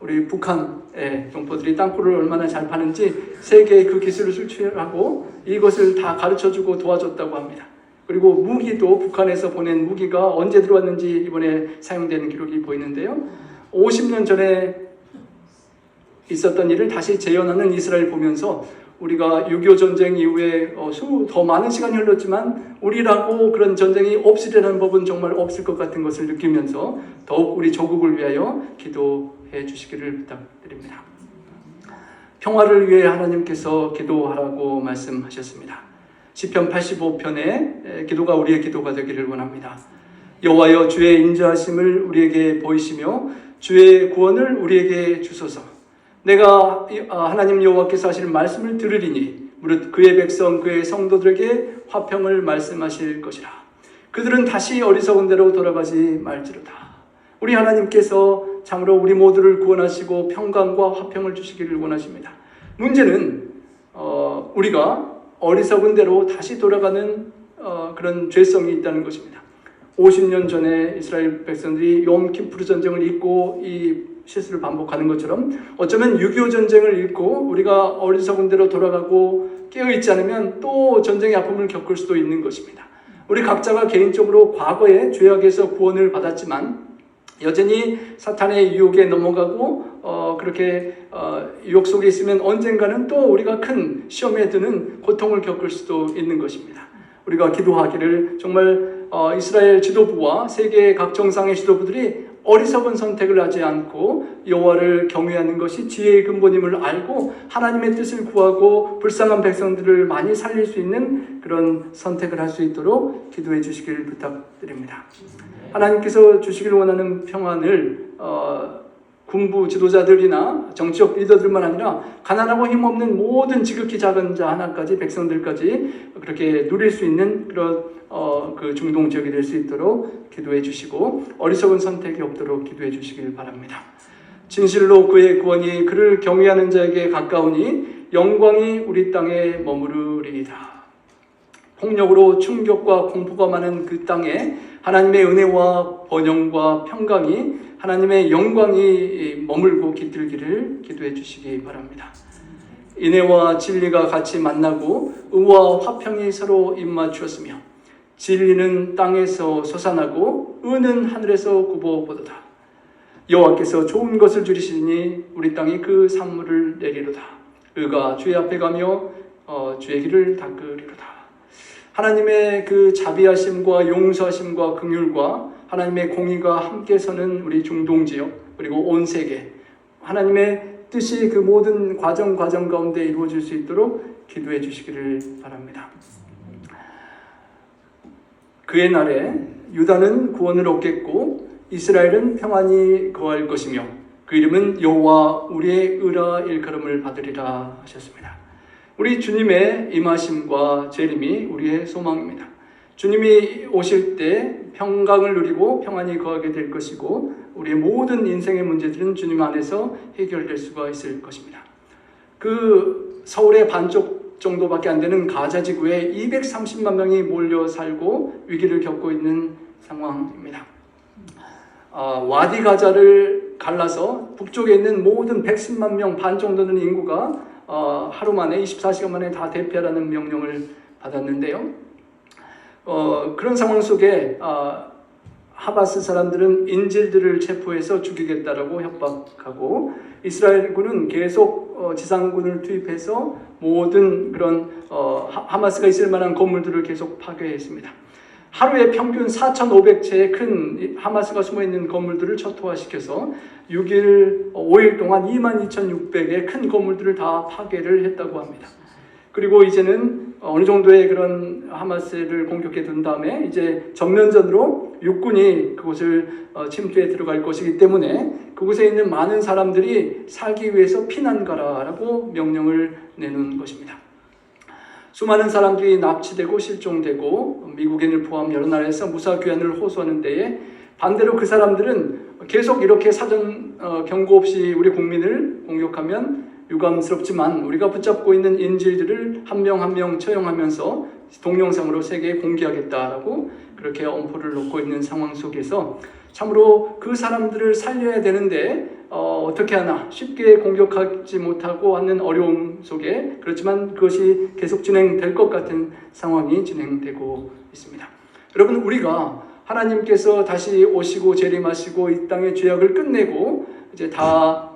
우리 북한의 동포들이 땅굴을 얼마나 잘 파는지 세계에 그 기술을 수출하고 이것을 다 가르쳐주고 도와줬다고 합니다. 그리고 무기도 북한에서 보낸 무기가 언제 들어왔는지 이번에 사용되는 기록이 보이는데요. 50년 전에 있었던 일을 다시 재현하는 이스라엘 보면서 우리가 6.25 전쟁 이후에 더 많은 시간이 흘렀지만 우리라고 그런 전쟁이 없으려는 법은 정말 없을 것 같은 것을 느끼면서 더욱 우리 조국을 위하여 기도해 주시기를 부탁드립니다. 평화를 위해 하나님께서 기도하라고 말씀하셨습니다. 시편 85편에 기도가 우리의 기도가 되기를 원합니다. 여호와여 주의 인자하심을 우리에게 보이시며 주의 구원을 우리에게 주소서. 내가 하나님 여호와께서 하시는 말씀을 들으리니 무릇 그의 백성 그의 성도들에게 화평을 말씀하실 것이라. 그들은 다시 어리석은 대로 돌아가지 말지로다. 우리 하나님께서 참으로 우리 모두를 구원하시고 평강과 화평을 주시기를 원하십니다. 문제는 우리가 어리석은 대로 다시 돌아가는 그런 죄성이 있다는 것입니다. 50년 전에 이스라엘 백성들이 욤키푸르 전쟁을 잊고 이 실수를 반복하는 것처럼 어쩌면 6.25 전쟁을 잃고 우리가 어리석은 대로 돌아가고 깨어있지 않으면 또 전쟁의 아픔을 겪을 수도 있는 것입니다. 우리 각자가 개인적으로 과거에 죄악에서 구원을 받았지만 여전히 사탄의 유혹에 넘어가고 그렇게 유혹 속에 있으면 언젠가는 또 우리가 큰 시험에 드는 고통을 겪을 수도 있는 것입니다. 우리가 기도하기를 정말 이스라엘 지도부와 세계의 각 정상의 지도부들이 어리석은 선택을 하지 않고 여호와를 경외하는 것이 지혜의 근본임을 알고 하나님의 뜻을 구하고 불쌍한 백성들을 많이 살릴 수 있는 그런 선택을 할 수 있도록 기도해 주시기를 부탁드립니다. 하나님께서 주시길 원하는 평안을 군부 지도자들이나 정치적 리더들만 아니라 가난하고 힘없는 모든 지극히 작은 자 하나까지 백성들까지 그렇게 누릴 수 있는 그런 그 중동 지역이 될 수 있도록 기도해 주시고 어리석은 선택이 없도록 기도해 주시길 바랍니다. 진실로 그의 구원이 그를 경외하는 자에게 가까우니 영광이 우리 땅에 머무르리이다. 폭력으로 충격과 공포가 많은 그 땅에 하나님의 은혜와 번영과 평강이 하나님의 영광이 머물고 깃들기를 기도해 주시기 바랍니다. 인애와 진리가 같이 만나고 의와 화평이 서로 입맞추었으며 진리는 땅에서 솟아나고 의는 하늘에서 굽어보도다. 여호와께서 좋은 것을 주시니 우리 땅이 그 산물을 내리로다. 의가 주의 앞에 가며 주의 길을 닦으리로다. 하나님의 그 자비하심과 용서하심과 긍휼과 하나님의 공의가 함께 서는 우리 중동지역 그리고 온 세계 하나님의 뜻이 그 모든 과정 가운데 이루어질 수 있도록 기도해 주시기를 바랍니다. 그의 날에 유다는 구원을 얻겠고 이스라엘은 평안히 거할 것이며 그 이름은 여호와 우리의 의라 일컬음을 받으리라 하셨습니다. 우리 주님의 임하심과 재림이 우리의 소망입니다. 주님이 오실 때 평강을 누리고 평안히 거하게 될 것이고 우리의 모든 인생의 문제들은 주님 안에서 해결될 수가 있을 것입니다. 그 서울의 반쪽 정도밖에 안 되는 가자 지구에 230만 명이 몰려 살고 위기를 겪고 있는 상황입니다. 와디 가자를 갈라서 북쪽에 있는 모든 110만 명 반 정도 되는 인구가 하루 만에 24시간 만에 다 대피하라는 명령을 받았는데요. 그런 상황 속에 하마스 사람들은 인질들을 체포해서 죽이겠다라고 협박하고 이스라엘군은 계속 지상군을 투입해서 모든 그런 하마스가 있을 만한 건물들을 계속 파괴했습니다. 하루에 평균 4,500채의 큰 하마스가 숨어있는 건물들을 초토화시켜서 5일 동안 22,600의 큰 건물들을 다 파괴를 했다고 합니다. 그리고 이제는 어느 정도의 그런 하마스를 공격해 둔 다음에 이제 전면전으로 육군이 그곳을 침투해 들어갈 것이기 때문에 그곳에 있는 많은 사람들이 살기 위해서 피난 가라라고 명령을 내놓은 것입니다. 수많은 사람들이 납치되고 실종되고 미국인을 포함 여러 나라에서 무사귀환을 호소하는 데에 반대로 그 사람들은 계속 이렇게 사전 경고 없이 우리 국민을 공격하면 유감스럽지만 우리가 붙잡고 있는 인질들을 한 명 한 명 처형하면서 동영상으로 세계에 공개하겠다라고 그렇게 엄포를 놓고 있는 상황 속에서 참으로 그 사람들을 살려야 되는데 어떻게 하나 쉽게 공격하지 못하고 하는 어려움 속에 그렇지만 그것이 계속 진행될 것 같은 상황이 진행되고 있습니다. 여러분, 우리가 하나님께서 다시 오시고 재림하시고 이 땅의 죄악을 끝내고 이제 다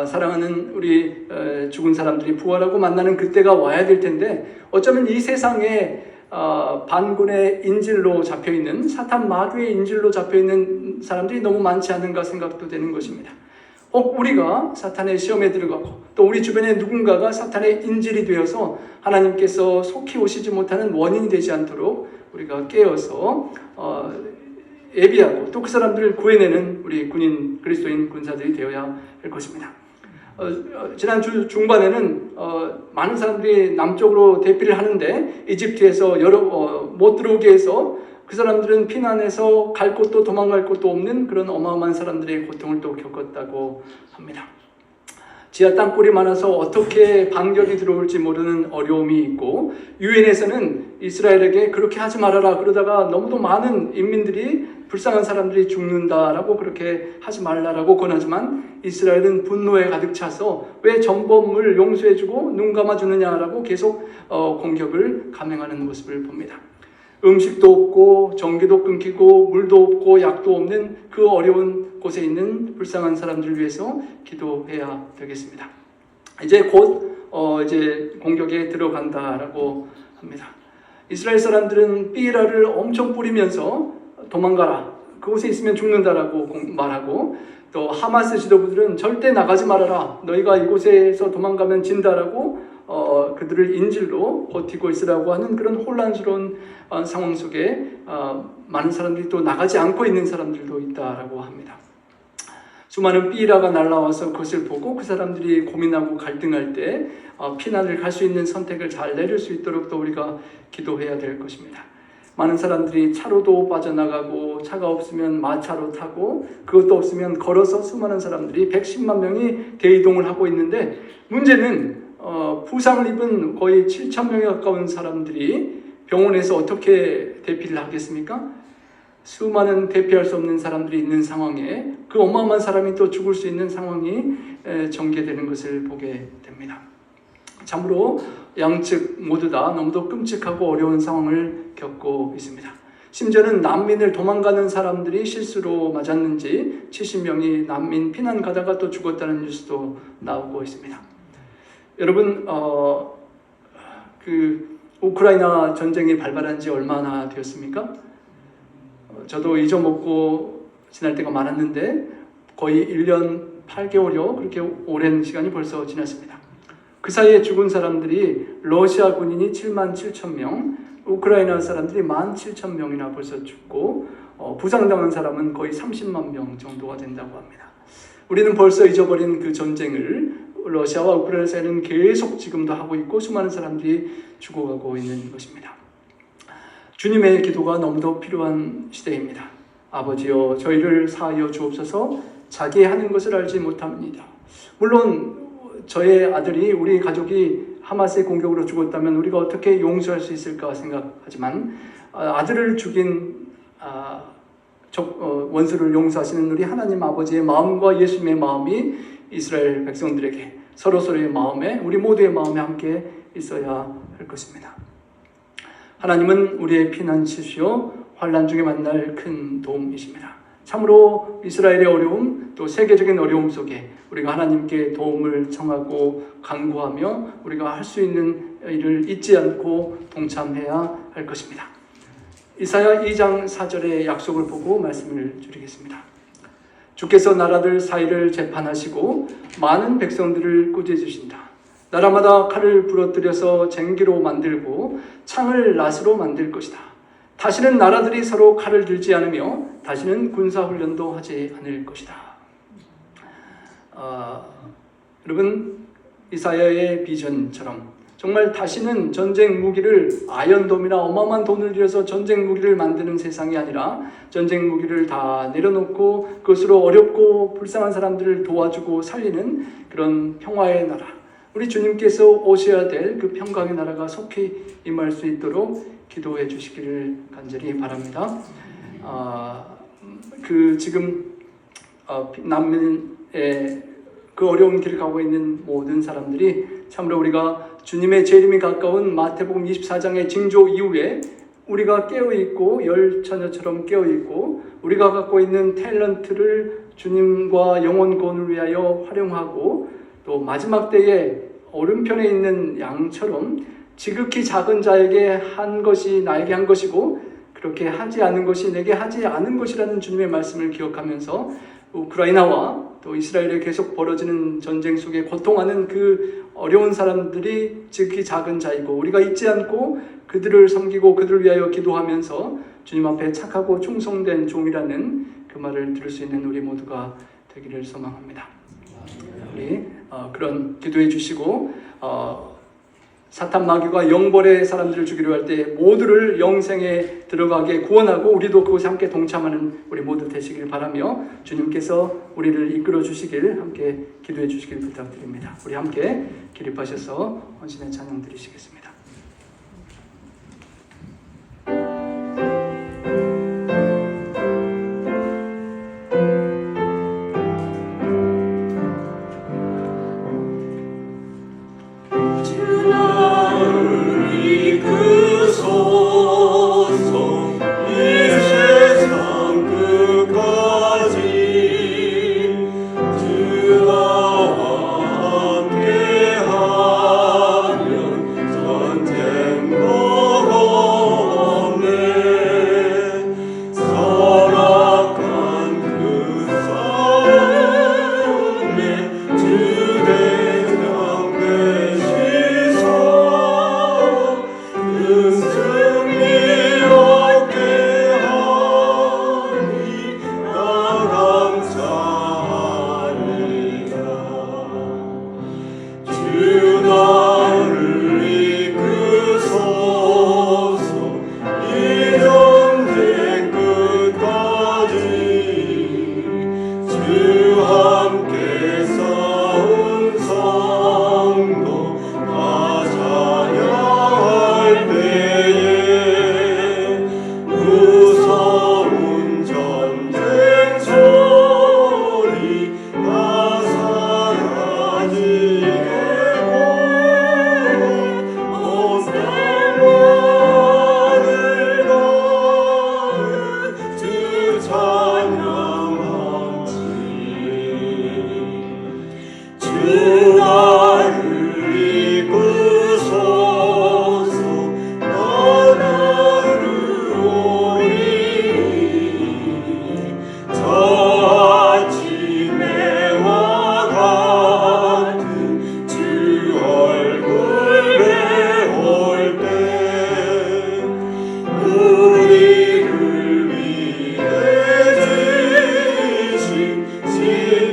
사랑하는 우리 죽은 사람들이 부활하고 만나는 그때가 와야 될 텐데 어쩌면 이 세상에 반군의 인질로 잡혀있는 사탄 마귀의 인질로 잡혀있는 사람들이 너무 많지 않은가 생각도 되는 것입니다. 혹 우리가 사탄의 시험에 들어가고 또 우리 주변에 누군가가 사탄의 인질이 되어서 하나님께서 속히 오시지 못하는 원인이 되지 않도록 우리가 깨어서 예비하고 또 그 사람들을 구해내는 우리 군인 그리스도인 군사들이 되어야 할 것입니다. 지난주 중반에는 많은 사람들이 남쪽으로 대피를 하는데 이집트에서 못 들어오게 해서 그 사람들은 피난해서 갈 곳도 도망갈 곳도 없는 그런 어마어마한 사람들의 고통을 또 겪었다고 합니다. 지하 땅굴이 많아서 어떻게 반격이 들어올지 모르는 어려움이 있고 유엔에서는 이스라엘에게 그렇게 하지 말아라 그러다가 너무도 많은 인민들이 불쌍한 사람들이 죽는다라고 그렇게 하지 말라라고 권하지만 이스라엘은 분노에 가득 차서 왜 전범을 용서해주고 눈 감아주느냐라고 계속 공격을 감행하는 모습을 봅니다. 음식도 없고 전기도 끊기고 물도 없고 약도 없는 그 어려운 곳에 있는 불쌍한 사람들을 위해서 기도해야 되겠습니다. 이제 곧 이제 공격에 들어간다라고 합니다. 이스라엘 사람들은 삐라를 엄청 뿌리면서 도망가라, 그곳에 있으면 죽는다라고 말하고 또 하마스 지도부들은 절대 나가지 말아라, 너희가 이곳에서 도망가면 진다라고 그들을 인질로 버티고 있으라고 하는 그런 혼란스러운 상황 속에 많은 사람들이 또 나가지 않고 있는 사람들도 있다라고 합니다. 수많은 삐라가 날아와서 그것을 보고 그 사람들이 고민하고 갈등할 때 피난을 갈 수 있는 선택을 잘 내릴 수 있도록 또 우리가 기도해야 될 것입니다. 많은 사람들이 차로도 빠져나가고 차가 없으면 마차로 타고 그것도 없으면 걸어서 수많은 사람들이 110만 명이 대이동을 하고 있는데 문제는 부상을 입은 거의 7천 명에 가까운 사람들이 병원에서 어떻게 대피를 하겠습니까? 수많은 대피할 수 없는 사람들이 있는 상황에 그 어마어마한 사람이 또 죽을 수 있는 상황이 전개되는 것을 보게 됩니다. 참으로 양측 모두 다 너무도 끔찍하고 어려운 상황을 겪고 있습니다. 심지어는 난민을 도망가는 사람들이 실수로 맞았는지 70명이 난민 피난 가다가 또 죽었다는 뉴스도 나오고 있습니다. 여러분, 그 우크라이나 전쟁이 발발한 지 얼마나 되었습니까? 저도 잊어먹고 지날 때가 많았는데 거의 1년 8개월여 그렇게 오랜 시간이 벌써 지났습니다. 그 사이에 죽은 사람들이 러시아 군인이 7만 7천 명, 우크라이나 사람들이 1만 7천 명이나 벌써 죽고 부상당한 사람은 거의 30만 명 정도가 된다고 합니다. 우리는 벌써 잊어버린 그 전쟁을 러시아와 우크라이나 사이는 계속 지금도 하고 있고 수많은 사람들이 죽어가고 있는 것입니다. 주님의 기도가 너무도 필요한 시대입니다. 아버지여 저희를 사하여 주옵소서. 자기 하는 것을 알지 못합니다. 물론 저의 아들이 우리 가족이 하마스의 공격으로 죽었다면 우리가 어떻게 용서할 수 있을까 생각하지만 아들을 죽인 원수를 용서하시는 우리 하나님 아버지의 마음과 예수님의 마음이 이스라엘 백성들에게 서로서로의 마음에 우리 모두의 마음에 함께 있어야 할 것입니다. 하나님은 우리의 피난처시요 환난 중에 만날 큰 도움이십니다. 참으로 이스라엘의 어려움 또 세계적인 어려움 속에 우리가 하나님께 도움을 청하고 간구하며 우리가 할 수 있는 일을 잊지 않고 동참해야 할 것입니다. 이사야 2장 4절의 약속을 보고 말씀을 드리겠습니다. 주께서 나라들 사이를 재판하시고 많은 백성들을 꾸짖으신다. 나라마다 칼을 부러뜨려서 쟁기로 만들고 창을 낫으로 만들 것이다. 다시는 나라들이 서로 칼을 들지 않으며 다시는 군사훈련도 하지 않을 것이다. 여러분, 이사야의 비전처럼 정말 다시는 전쟁 무기를 아이언돔이나 어마어마한 돈을 들여서 전쟁 무기를 만드는 세상이 아니라 전쟁 무기를 다 내려놓고 그것으로 어렵고 불쌍한 사람들을 도와주고 살리는 그런 평화의 나라, 우리 주님께서 오셔야 될 그 평강의 나라가 속히 임할 수 있도록 기도해 주시기를 간절히 바랍니다. 지금 난민의 그 어려운 길을 가고 있는 모든 사람들이 참으로 우리가 주님의 재림이 가까운 마태복음 24장의 징조 이후에 우리가 깨어있고 열처녀처럼 깨어있고 우리가 갖고 있는 탤런트를 주님과 영혼 구원을 위하여 활용하고 또 마지막 때에 오른편에 있는 양처럼 지극히 작은 자에게 한 것이 나에게 한 것이고 그렇게 하지 않은 것이 내게 하지 않은 것이라는 주님의 말씀을 기억하면서 우크라이나와 또 이스라엘에 계속 벌어지는 전쟁 속에 고통하는 그 어려운 사람들이 지극히 작은 자이고 우리가 잊지 않고 그들을 섬기고 그들을 위하여 기도하면서 주님 앞에 착하고 충성된 종이라는 그 말을 들을 수 있는 우리 모두가 되기를 소망합니다. 우리 그런 기도해 주시고 사탄 마귀가 영벌의 사람들을 죽이려 할 때 모두를 영생에 들어가게 구원하고 우리도 그것에 함께 동참하는 우리 모두 되시길 바라며 주님께서 우리를 이끌어 주시길 함께 기도해 주시길 부탁드립니다. 우리 함께 기립하셔서 헌신의 찬양 드리시겠습니다.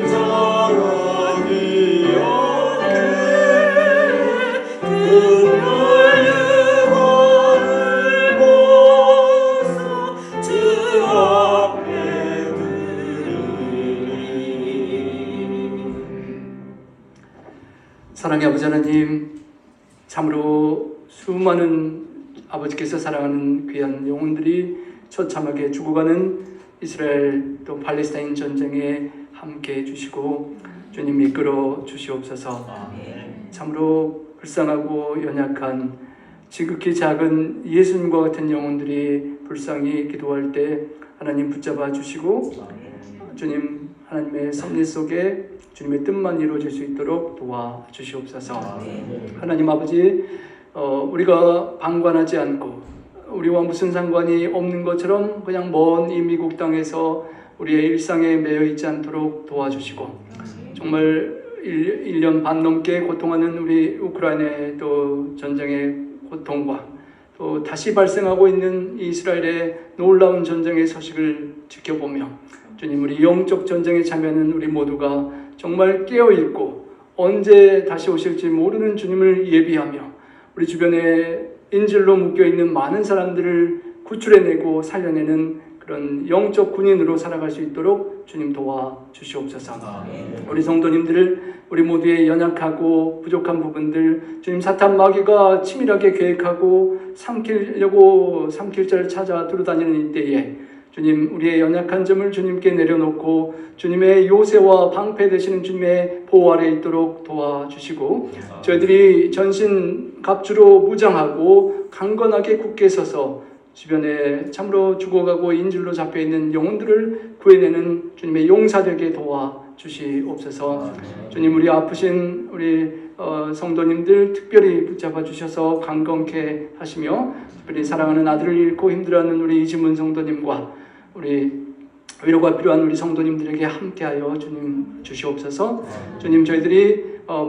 십자가 기억 사랑의 아버지 하나님, 참으로 수많은 아버지께서 사랑하는 귀한 영혼들이 처참하게 죽어가는 이스라엘 또 팔레스타인 전쟁에 함께 해주시고 주님 이끌어 주시옵소서. 참으로 불쌍하고 연약한 지극히 작은 예수님과 같은 영혼들이 불쌍히 기도할 때 하나님 붙잡아 주시고 주님 하나님의 섭리 속에 주님의 뜻만 이루어질 수 있도록 도와주시옵소서. 하나님 아버지, 우리가 방관하지 않고 우리와 무슨 상관이 없는 것처럼 그냥 먼 이 미국 땅에서 우리의 일상에 매여 있지 않도록 도와주시고, 정말 1년 반 넘게 고통하는 우리 우크라이나의 또 전쟁의 고통과 또 다시 발생하고 있는 이스라엘의 놀라운 전쟁의 소식을 지켜보며 주님, 우리 영적 전쟁에 참여하는 우리 모두가 정말 깨어있고 언제 다시 오실지 모르는 주님을 예비하며 우리 주변에 인질로 묶여있는 많은 사람들을 구출해내고 살려내는 그런 영적 군인으로 살아갈 수 있도록 주님 도와주시옵소서. 우리 성도님들, 우리 모두의 연약하고 부족한 부분들 주님 사탄 마귀가 치밀하게 계획하고 삼킬 자를 찾아 두루다니는 이때에 주님, 우리의 연약한 점을 주님께 내려놓고 주님의 요새와 방패 되시는 주님의 보호 아래 있도록 도와주시고, 저희들이 전신 갑주로 무장하고 강건하게 굳게 서서 주변에 참으로 죽어가고 인질로 잡혀있는 영혼들을 구해내는 주님의 용사되게 도와주시옵소서. 주님, 우리 아프신 우리 성도님들 특별히 붙잡아 주셔서 강건케 하시며, 특별히 사랑하는 아들을 잃고 힘들어하는 우리 이지문 성도님과 우리 위로가 필요한 우리 성도님들에게 함께하여 주님 주시옵소서. 주님, 저희들이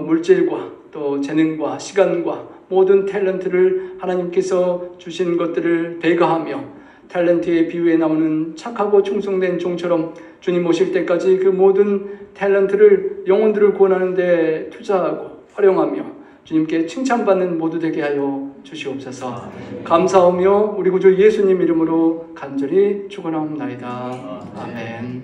물질과 또 재능과 시간과 모든 탤런트를 하나님께서 주신 것들을 배가하며 탤런트의 비유에 나오는 착하고 충성된 종처럼 주님 오실 때까지 그 모든 탤런트를 영혼들을 구원하는 데 투자하고 활용하며 주님께 칭찬받는 모두 되게 하여 주시옵소서. 감사하며 우리 구주 예수님 이름으로 간절히 축원하옵나이다. 아멘.